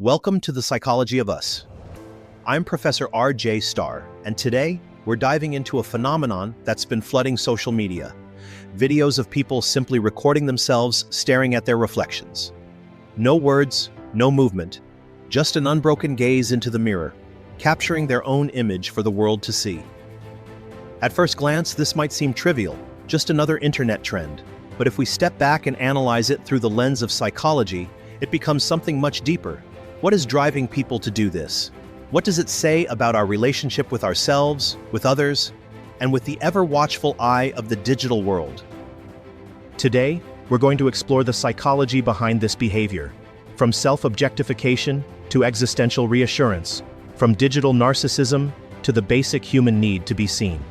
Welcome to the Psychology of Us. I'm Professor R.J. Starr, and today we're diving into a phenomenon that's been flooding social media. Videos of people simply recording themselves staring at their reflections. No words, no movement, just an unbroken gaze into the mirror, capturing their own image for the world to see. At first glance, this might seem trivial, just another internet trend. But if we step back and analyze it through the lens of psychology, it becomes something much deeper. What is driving people to do this? What does it say about our relationship with ourselves, with others, and with the ever-watchful eye of the digital world? Today, we're going to explore the psychology behind this behavior, from self-objectification to existential reassurance, from digital narcissism to the basic human need to be seen.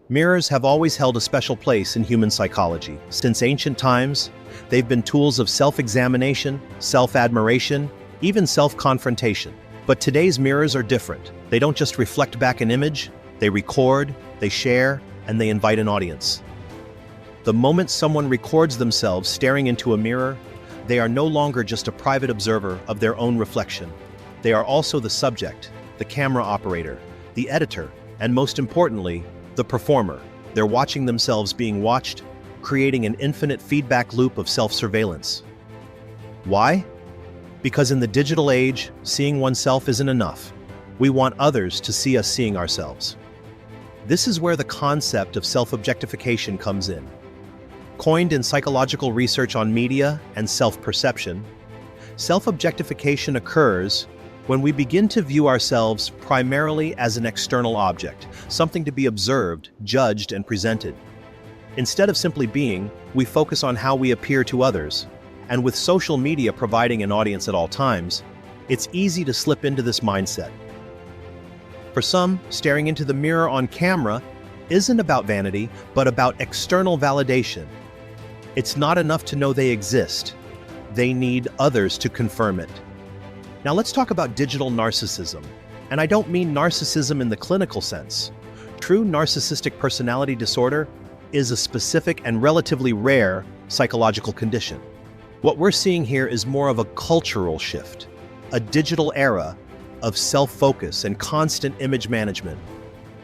Mirrors have always held a special place in human psychology. Since ancient times, they've been tools of self-examination, self-admiration, even self-confrontation. But today's mirrors are different. They don't just reflect back an image, they record, they share, and they invite an audience. The moment someone records themselves staring into a mirror, they are no longer just a private observer of their own reflection. They are also the subject, the camera operator, the editor, and most importantly, the performer. They're watching themselves being watched, creating an infinite feedback loop of self-surveillance. Why? Because in the digital age, seeing oneself isn't enough. We want others to see us seeing ourselves. This is where the concept of self-objectification comes in. Coined in psychological research on media and self-perception, self-objectification occurs when we begin to view ourselves primarily as an external object, something to be observed, judged, and presented. Instead of simply being, we focus on how we appear to others. And with social media providing an audience at all times, it's easy to slip into this mindset. For some, staring into the mirror on camera isn't about vanity, but about external validation. It's not enough to know they exist. They need others to confirm it. Now let's talk about digital narcissism. And I don't mean narcissism in the clinical sense. True narcissistic personality disorder is a specific and relatively rare psychological condition. What we're seeing here is more of a cultural shift, a digital era of self-focus and constant image management.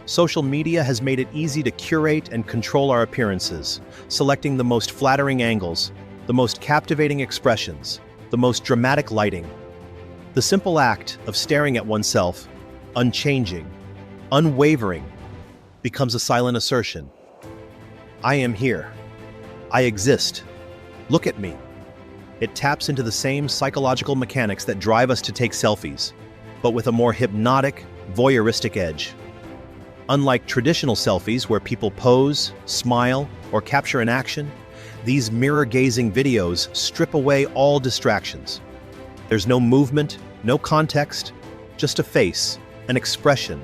Social media has made it easy to curate and control our appearances, selecting the most flattering angles, the most captivating expressions, the most dramatic lighting. The simple act of staring at oneself, unchanging, unwavering, becomes a silent assertion. I am here. I exist. Look at me. It taps into the same psychological mechanics that drive us to take selfies, but with a more hypnotic, voyeuristic edge. Unlike traditional selfies where people pose, smile, or capture an action, these mirror-gazing videos strip away all distractions. There's no movement, no context, just a face, an expression,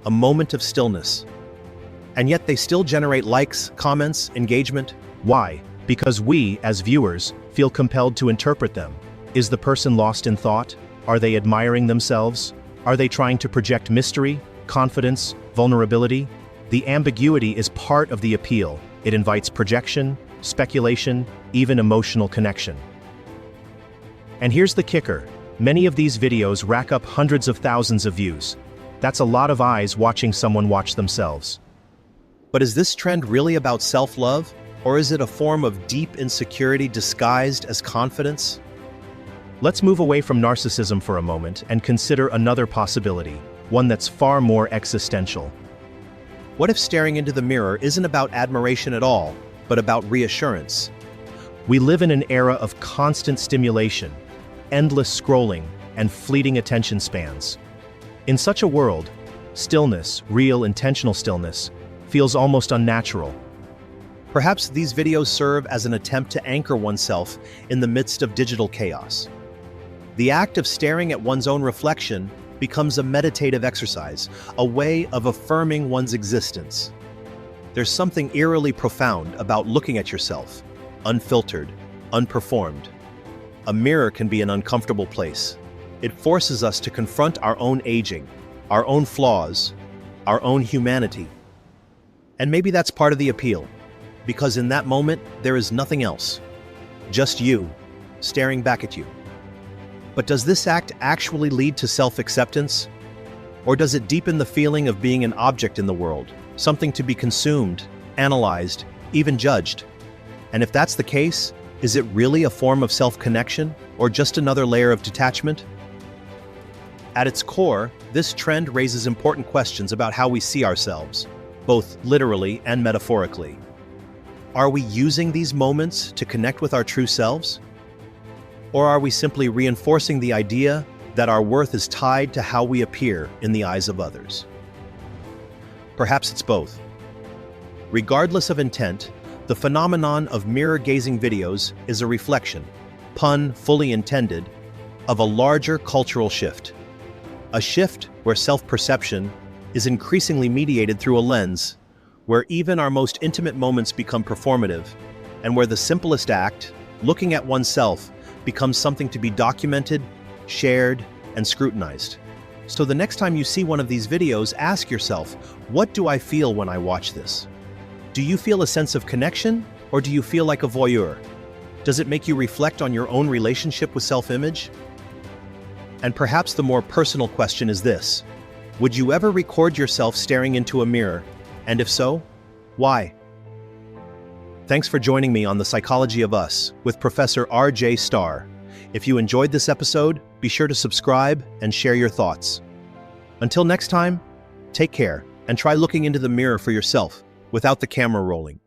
a moment of stillness. And yet they still generate likes, comments, engagement. Why? Because we, as viewers, feel compelled to interpret them. Is the person lost in thought? Are they admiring themselves? Are they trying to project mystery, confidence, vulnerability? The ambiguity is part of the appeal. It invites projection, speculation, even emotional connection. And here's the kicker. Many of these videos rack up hundreds of thousands of views. That's a lot of eyes watching someone watch themselves. But is this trend really about self-love, or is it a form of deep insecurity disguised as confidence? Let's move away from narcissism for a moment and consider another possibility, one that's far more existential. What if staring into the mirror isn't about admiration at all, but about reassurance? We live in an era of constant stimulation, endless scrolling, and fleeting attention spans. In such a world, stillness, real intentional stillness, feels almost unnatural. Perhaps these videos serve as an attempt to anchor oneself in the midst of digital chaos. The act of staring at one's own reflection becomes a meditative exercise, a way of affirming one's existence. There's something eerily profound about looking at yourself, unfiltered, unperformed. A mirror can be an uncomfortable place. It forces us to confront our own aging, our own flaws, our own humanity. And maybe that's part of the appeal, because in that moment, there is nothing else. Just you, staring back at you. But does this act actually lead to self-acceptance? Or does it deepen the feeling of being an object in the world, something to be consumed, analyzed, even judged? And if that's the case, is it really a form of self-connection, or just another layer of detachment? At its core, this trend raises important questions about how we see ourselves, both literally and metaphorically. Are we using these moments to connect with our true selves? Or are we simply reinforcing the idea that our worth is tied to how we appear in the eyes of others? Perhaps it's both. Regardless of intent, the phenomenon of mirror-gazing videos is a reflection, pun fully intended, of a larger cultural shift. A shift where self-perception is increasingly mediated through a lens, where even our most intimate moments become performative, and where the simplest act, looking at oneself, becomes something to be documented, shared, and scrutinized. So the next time you see one of these videos, ask yourself, what do I feel when I watch this? Do you feel a sense of connection, or do you feel like a voyeur? Does it make you reflect on your own relationship with self-image? And perhaps the more personal question is this: would you ever record yourself staring into a mirror? And if so, why? Thanks for joining me on The Psychology of Us with Professor R.J. Starr. If you enjoyed this episode, be sure to subscribe and share your thoughts. Until next time, take care and try looking into the mirror for yourself without the camera rolling.